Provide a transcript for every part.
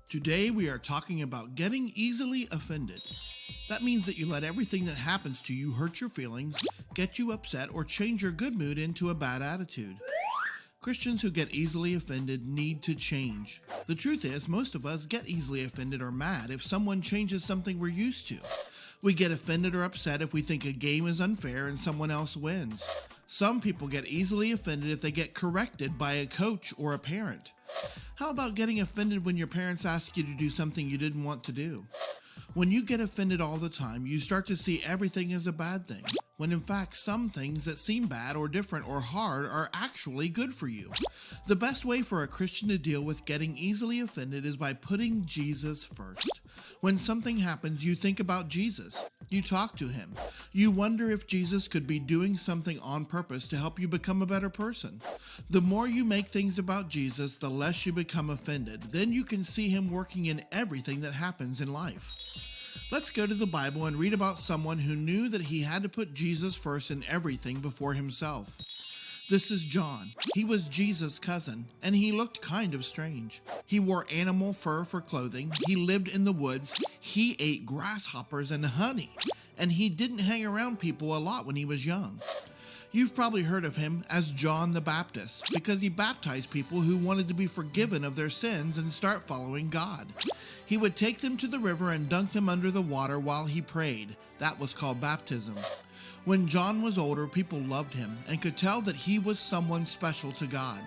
Today we are talking about getting easily offended. That means that you let everything that happens to you hurt your feelings, get you upset, or change your good mood into a bad attitude. Christians who get easily offended need to change. The truth is, most of us get easily offended or mad if someone changes something we're used to. We get offended or upset if we think a game is unfair and someone else wins. Some people get easily offended if they get corrected by a coach or a parent. How about getting offended when your parents ask you to do something you didn't want to do? When you get offended all the time, you start to see everything as a bad thing, when in fact some things that seem bad or different or hard are actually good for you. The best way for a Christian to deal with getting easily offended is by putting Jesus first. When something happens, you think about Jesus. You talk to him. You wonder if Jesus could be doing something on purpose to help you become a better person. The more you make things about Jesus, the less you become offended. Then you can see him working in everything that happens in life. Let's go to the Bible and read about someone who knew that he had to put Jesus first in everything before himself. This is John. He was Jesus' cousin, and he looked kind of strange. He wore animal fur for clothing, he lived in the woods, he ate grasshoppers and honey, and he didn't hang around people a lot when he was young. You've probably heard of him as John the Baptist because he baptized people who wanted to be forgiven of their sins and start following God. He would take them to the river and dunk them under the water while he prayed. That was called baptism. When John was older, people loved him and could tell that he was someone special to God.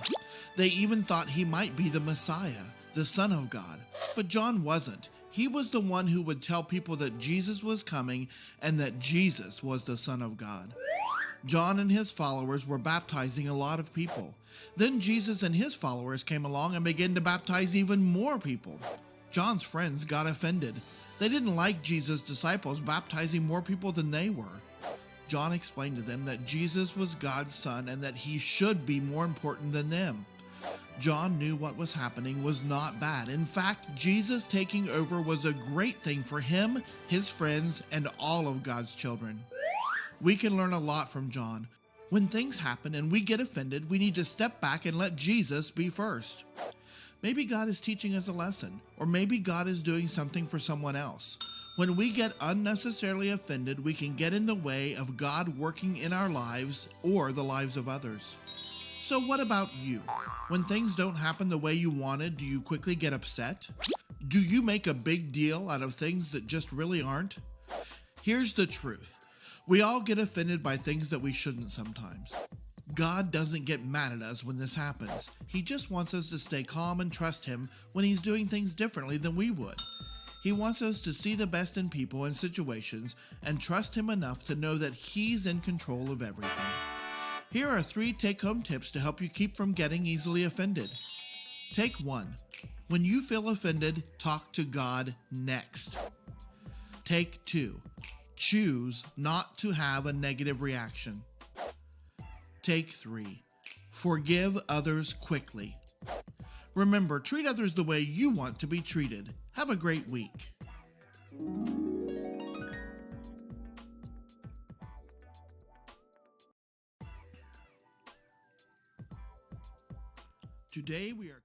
They even thought he might be the Messiah, the Son of God. But John wasn't. He was the one who would tell people that Jesus was coming and that Jesus was the Son of God. John and his followers were baptizing a lot of people. Then Jesus and his followers came along and began to baptize even more people. John's friends got offended. They didn't like Jesus' disciples baptizing more people than they were. John explained to them that Jesus was God's son and that he should be more important than them. John knew what was happening was not bad. In fact, Jesus taking over was a great thing for him, his friends, and all of God's children. We can learn a lot from John. When things happen and we get offended, we need to step back and let Jesus be first. Maybe God is teaching us a lesson, or maybe God is doing something for someone else. When we get unnecessarily offended, we can get in the way of God working in our lives or the lives of others. So what about you? When things don't happen the way you wanted, do you quickly get upset? Do you make a big deal out of things that just really aren't? Here's the truth. We all get offended by things that we shouldn't sometimes. God doesn't get mad at us when this happens. He just wants us to stay calm and trust him when he's doing things differently than we would. He wants us to see the best in people and situations and trust him enough to know that he's in control of everything. Here are 3 take-home tips to help you keep from getting easily offended. Take 1. When you feel offended, talk to God next. Take 2. Choose not to have a negative reaction. Take 3. Forgive others quickly. Remember, treat others the way you want to be treated. Have a great week. Today we are